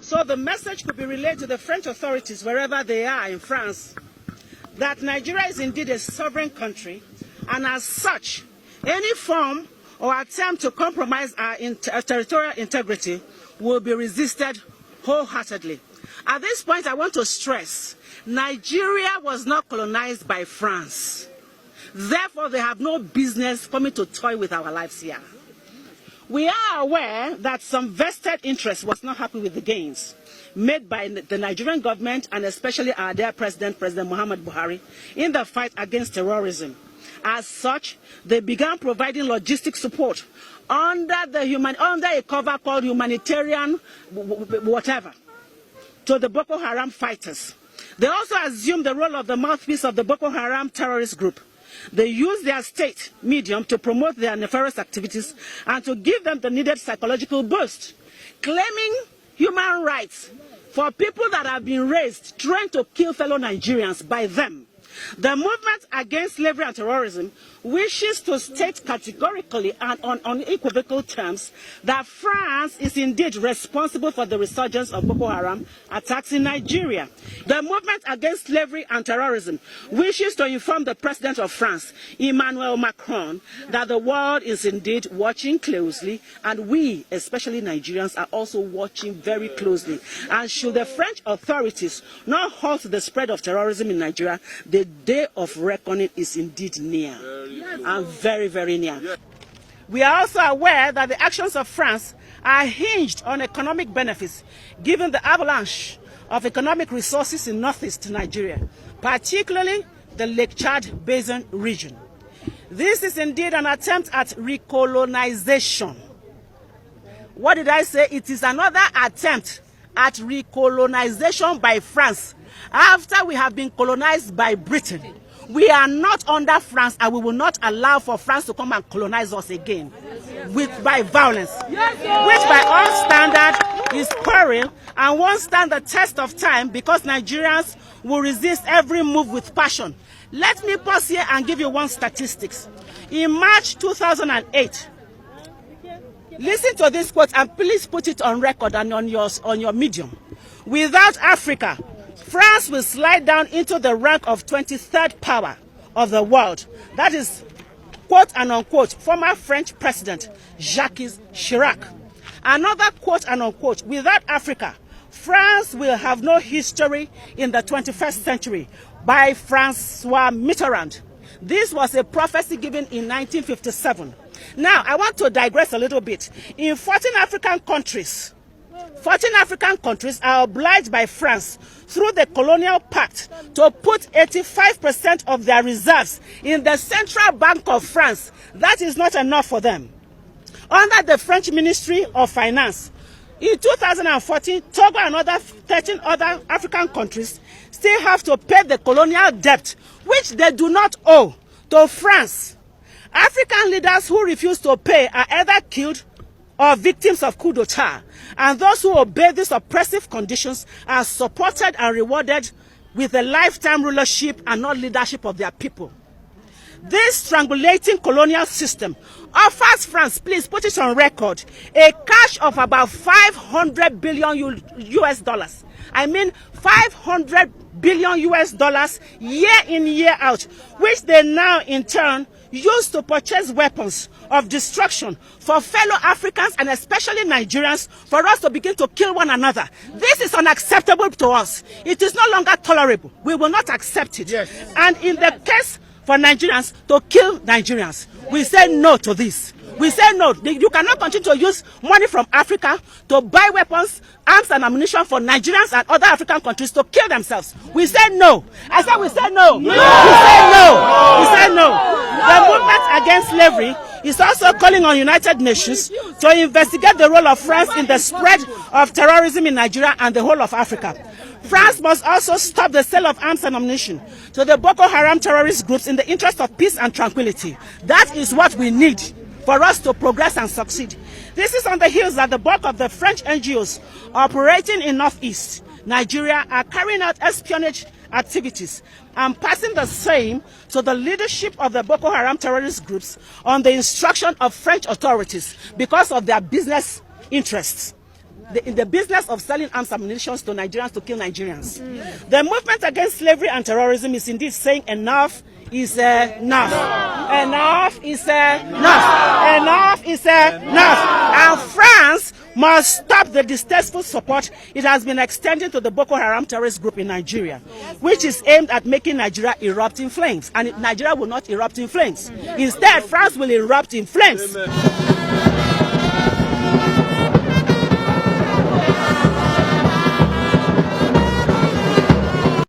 So the message could be relayed to the French authorities wherever they are in France that Nigeria is indeed a sovereign country, and as such, any form or attempt to compromise our territorial integrity will be resisted wholeheartedly. At this point, I want to stress, Nigeria was not colonized by France. Therefore, they have no business coming to toy with our lives here. We are aware that some vested interest was not happy with the gains made by the Nigerian government and especially our dear President Muhammad Buhari, in the fight against terrorism. As such, they began providing logistic support under a cover called humanitarian whatever to the Boko Haram fighters. They also assumed the role of the mouthpiece of the Boko Haram terrorist group. They use their state medium to promote their nefarious activities and to give them the needed psychological boost, claiming human rights for people that have been raised trying to kill fellow Nigerians by them. The movement against slavery and terrorism wishes to state categorically and on unequivocal terms that France is indeed responsible for the resurgence of Boko Haram attacks in Nigeria. The movement against slavery and terrorism wishes to inform the President of France, Emmanuel Macron, that the world is indeed watching closely, and we, especially Nigerians, are also watching very closely. And should the French authorities not halt the spread of terrorism in Nigeria, the day of reckoning is indeed near, and very, very near. We are also aware that the actions of France are hinged on economic benefits, given the avalanche of economic resources in northeast Nigeria, particularly the Lake Chad Basin region. This is indeed an attempt at recolonization. What did I say? It is another attempt at recolonization by France. After we have been colonized by Britain, we are not under France, and we will not allow for France to come and colonize us again by violence, which by all standards is peril and won't stand the test of time, because Nigerians will resist every move with passion. Let me pause here and give you one statistics. In March 2008, listen to this quote and please put it on record and on your medium. Without Africa, France will slide down into the rank of 23rd power of the world. That is, quote and unquote, former French President Jacques Chirac. Another quote and unquote, without Africa, France will have no history in the 21st century, by François Mitterrand. This was a prophecy given in 1957. Now, I want to digress a little bit. In 14 African countries are obliged by France through the colonial pact to put 85% of their reserves in the Central Bank of France. That is not enough for them. Under the French Ministry of Finance, in 2014, Togo and 13 other African countries still have to pay the colonial debt, which they do not owe, to France. African leaders who refuse to pay are either killed or victims of coup d'etat, and those who obey these oppressive conditions are supported and rewarded with a lifetime rulership and not leadership of their people. This strangulating colonial system offers France, please put it on record, a cash of about 500 billion US dollars. I mean 500 billion US dollars year in, year out, which they now in turn use to purchase weapons of destruction for fellow Africans and especially Nigerians, for us to begin to kill one another. This is unacceptable to us. It is no longer tolerable. We will not accept it. Yes. And in the case for Nigerians to kill Nigerians, we say no to this. We say no. You cannot continue to use money from Africa to buy weapons, arms and ammunition for Nigerians and other African countries to kill themselves. We say no. I said we say no. No. We say no. We say no. The movement against slavery is also calling on United Nations to investigate the role of France in the spread of terrorism in Nigeria and the whole of Africa. France must also stop the sale of arms and ammunition to the Boko Haram terrorist groups in the interest of peace and tranquility. That is what we need for us to progress and succeed. This is on the heels that the bulk of the French NGOs operating in Northeast Nigeria are carrying out espionage activities and passing the same to the leadership of the Boko Haram terrorist groups on the instruction of French authorities because of their business interests. in the business of selling arms and ammunition to Nigerians to kill Nigerians. The movement against slavery and terrorism is indeed saying enough is enough. Enough is enough. Enough is enough. And France must stop the distasteful support it has been extending to the Boko Haram terrorist group in Nigeria, which is aimed at making Nigeria erupt in flames. And Nigeria will not erupt in flames. Instead, France will erupt in flames. Amen.